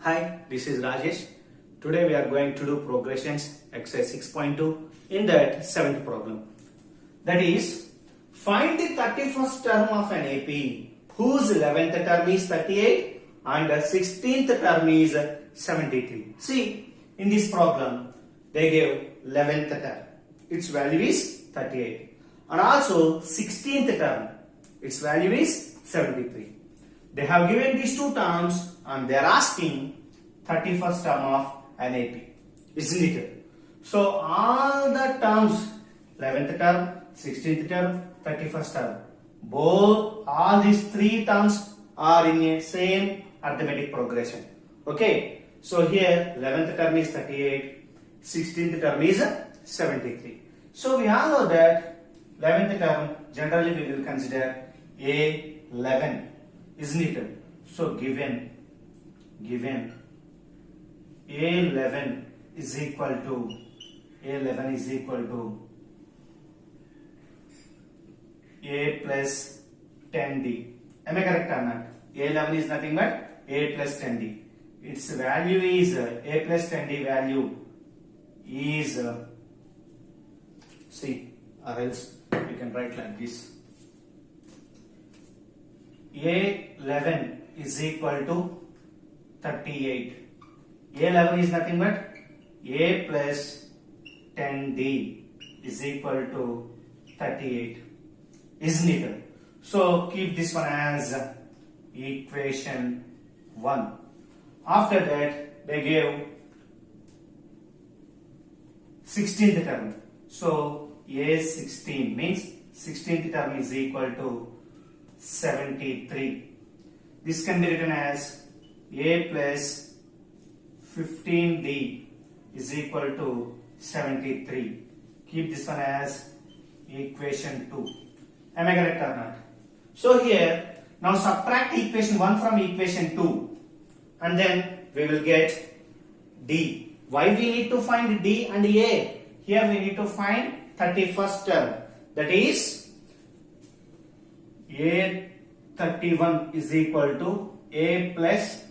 Hi, this is Rajesh. Today we are going to do progressions exercise 6.2 in that seventh problem. That is, find the 31st term of an AP whose 11th term is 38 and 16th term is 73. See, in this problem, they gave 11th term. Its value is 38. And also 16th term. Its value is 73. They have given these two terms and they are asking 31st term of an AP, isn't it? So all the terms, 11th term, 16th term, 31st term, all these three terms are in a same arithmetic progression. Okay, so here 11th term is 38, 16th term is 73. So we all know that 11th term generally we will consider A11, isn't it? So given A11 is equal to A plus 10D. Am I correct or not? A11 is nothing but A plus 10D. Its value is A plus 10D value is see, or else you can write like this. A11 is equal to 38. A11 is nothing but A plus 10D is equal to 38. Isn't it? So keep this one as equation 1. After that, they gave 16th term. So A16 means 16th term is equal to 73. This can be written as A plus 15D is equal to 73. Keep this one as equation 2. Am I correct or not? So here, now subtract equation 1 from equation 2 and then we will get D. Why we need to find D and A? Here we need to find 31st term. That is A31 is equal to A plus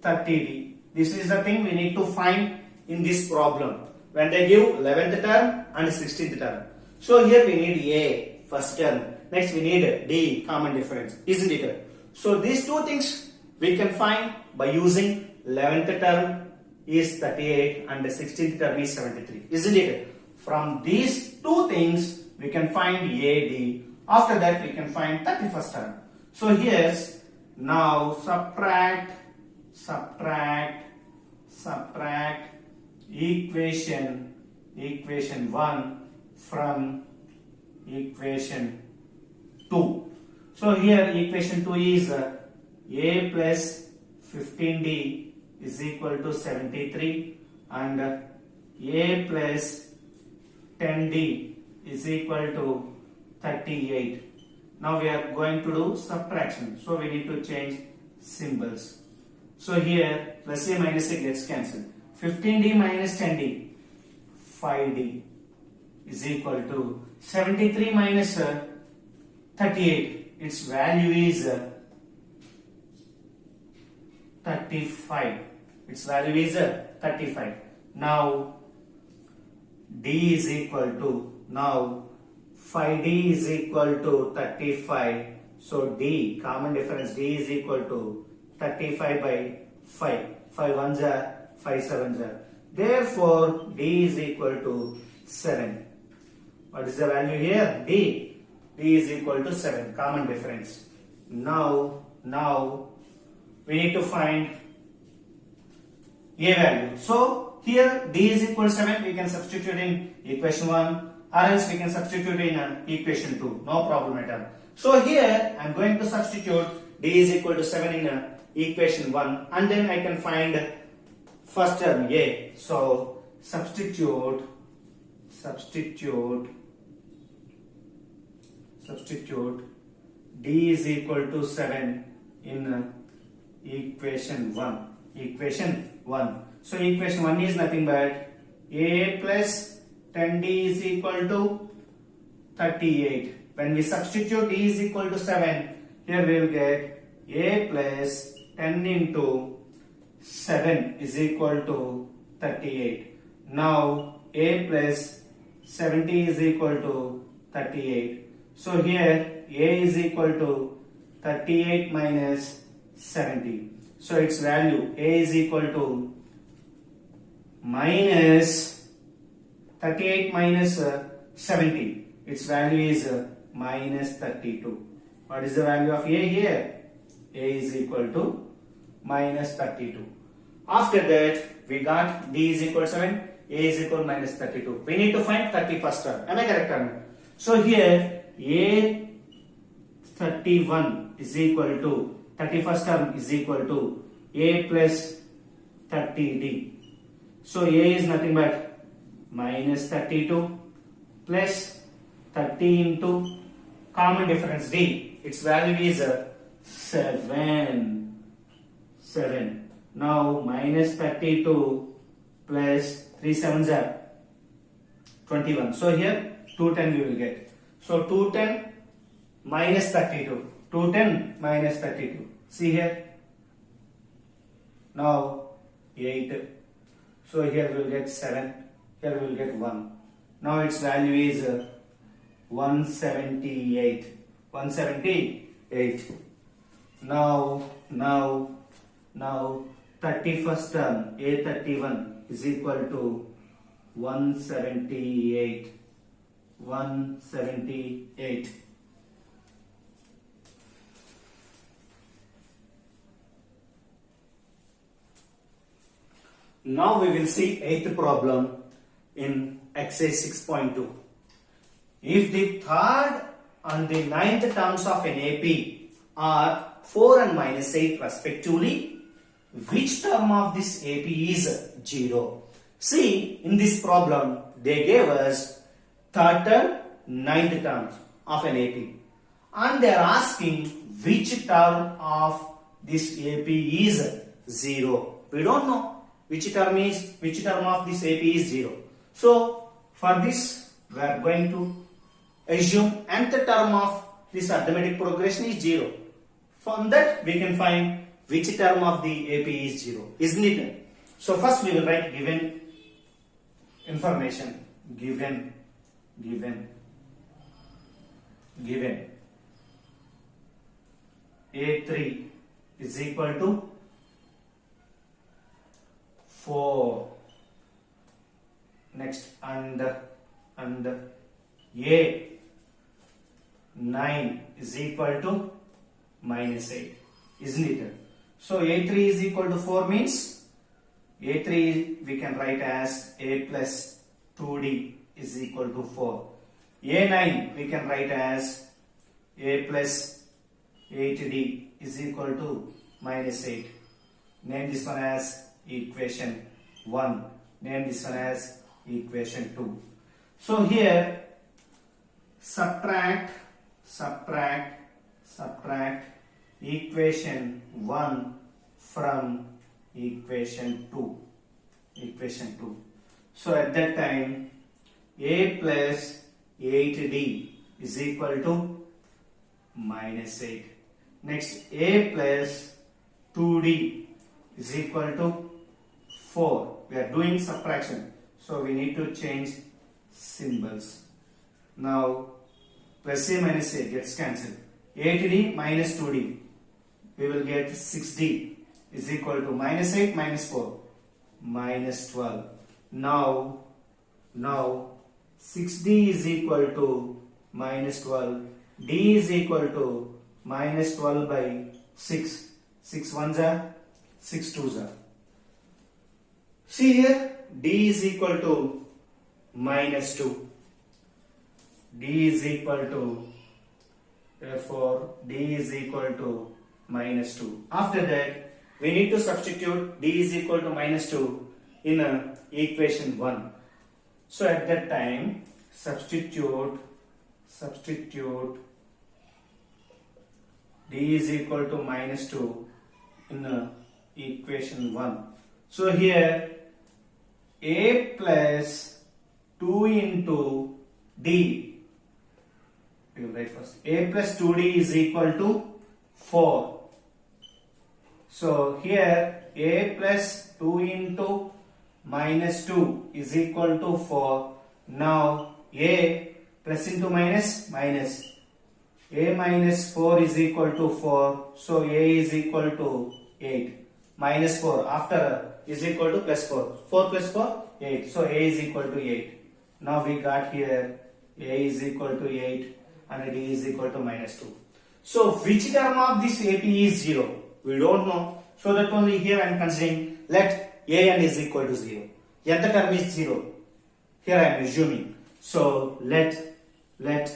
30D. This is the thing we need to find in this problem when they give 11th term and 16th term. So here we need A first term. Next we need D common difference, isn't it? So these two things we can find by using 11th term is 38 and the 16th term is 73, isn't it? From these two things we can find AD. After that we can find 31st term. So here's now subtract equation 1 from equation 2. So here equation 2 is A plus 15D is equal to 73 and A plus 10D is equal to 38. Now we are going to do subtraction. So we need to change symbols. So here plus A minus A gets cancelled. 15D minus 10D, 5D is equal to 73 minus 38. Its value is 35. Its value is 35. Now D is equal to, now 5D is equal to 35. So D, common difference, D is equal to 35 by 5. 5 ones are 5 sevens are. Therefore, D is equal to 7. What is the value here? D. D is equal to 7. Common difference. Now we need to find A value. So here D is equal to 7. We can substitute in equation 1 or else we can substitute in equation 2. No problem at all. So here I am going to substitute D is equal to 7 in equation 1 and then I can find first term A. So substitute D is equal to 7 in equation 1. So equation 1 is nothing but A plus 10D is equal to 38. When we substitute D is equal to 7, here we will get A plus 10 into 7 is equal to 38. Now a plus 70 is equal to 38. So here a is equal to 38 minus 70. So its value a is equal to minus 38 minus 70. Its value is minus 32. What is the value of a here? A is equal to minus 32. After that, we got d is equal to 7, a is equal to minus 32. We need to find 31st term. Am I correct or not? So here, a 31 is equal to 31st term is equal to a plus 30d. So a is nothing but minus 32 plus 30 into common difference d. Its value is 7. Now minus 32 plus 3 7s are 21. So here 210 we will get. So 210 minus 32. 210 minus 32. See here. Now 8. So here we will get 7. Here we will get 1. Now its value is 178. 178. Now 31st term A31 is equal to 178. 178. Now we will see 8th problem in exercise 6.2. If the third and the ninth terms of an AP are 4 and minus 8 respectively, which term of this AP is 0? See, in this problem, they gave us third term, ninth terms of an AP. And they are asking which term of this AP is 0. We don't know which term of this AP is 0. So, for this, we are going to assume nth term of this arithmetic progression is 0. From that, we can find which term of the AP is 0, isn't it? So first we will write given information. Given A3 is equal to 4. Next, and A9 is equal to minus 8, isn't it? So A3 is equal to 4 means A3 we can write as A plus 2D is equal to 4. A9 we can write as A plus 8D is equal to minus 8. Name this one as equation 1. Name this one as equation 2. So here subtract equation 1 from equation 2. So at that time A plus 8D is equal to minus 8. Next, A plus 2D is equal to 4. We are doing subtraction, so we need to change symbols. Now plus A minus A gets cancelled. 8D minus 2D, we will get 6D is equal to minus 8 minus 4 minus 12. Now 6D is equal to minus 12. D is equal to minus 12 by 6. 6 ones are 6 twos are. See here, D is equal to minus 2. D is equal to, therefore D is equal to minus 2. After that, we need to substitute D is equal to minus 2 in equation 1. So at that time, substitute D is equal to minus 2 in equation 1. So here A plus 2 into D, we will write first, A plus 2D is equal to 4. So here a plus 2 into minus 2 is equal to 4. Now a plus into minus minus. A minus 4 is equal to 4. So a is equal to 8. Minus 4 after is equal to plus 4. 4 plus 4, 8. So a is equal to 8. Now we got here a is equal to 8 and d is equal to minus 2. So which term of this AP is 0? We don't know. So that only here I am considering let an is equal to 0. Nth term is 0. Here I am assuming. So let an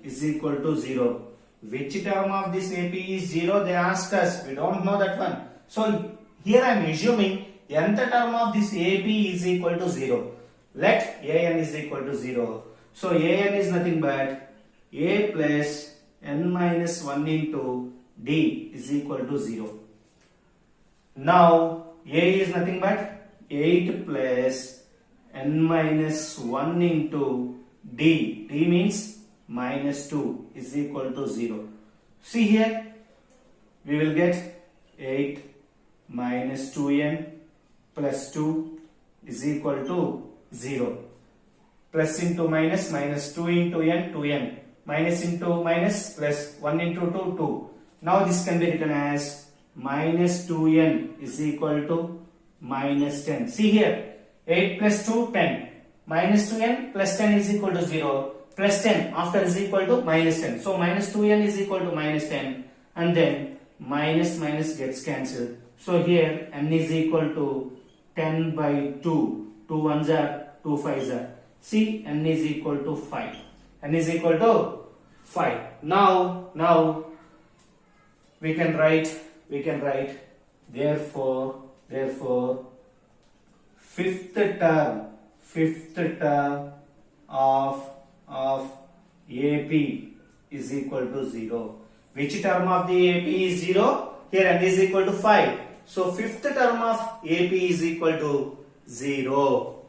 is equal to 0. Which term of this AP is 0? They ask us. We don't know that one. So here I am assuming nth term of this AP is equal to 0. Let an is equal to 0. So an is nothing but a plus n minus 1 into d is equal to 0. Now a is nothing but 8 plus n minus 1 into d. D means minus 2 is equal to 0. See here, we will get 8 minus 2n plus 2 is equal to 0. Plus into minus, minus 2 into n, 2n. Minus into minus, plus 1 into 2, 2. Now this can be written as minus 2n is equal to minus 10. See here, 8 plus 2, 10. Minus 2n plus 10 is equal to 0. Plus 10 after is equal to minus 10. So minus 2n is equal to minus 10. And then minus minus gets cancelled. So here n is equal to 10 by 2. 2 ones are 2 5s are. See, n is equal to 5. N is equal to 5. Now we can write therefore fifth term of AP is equal to 0. Which term of the AP is 0? Here n is equal to 5. So fifth term of AP is equal to 0.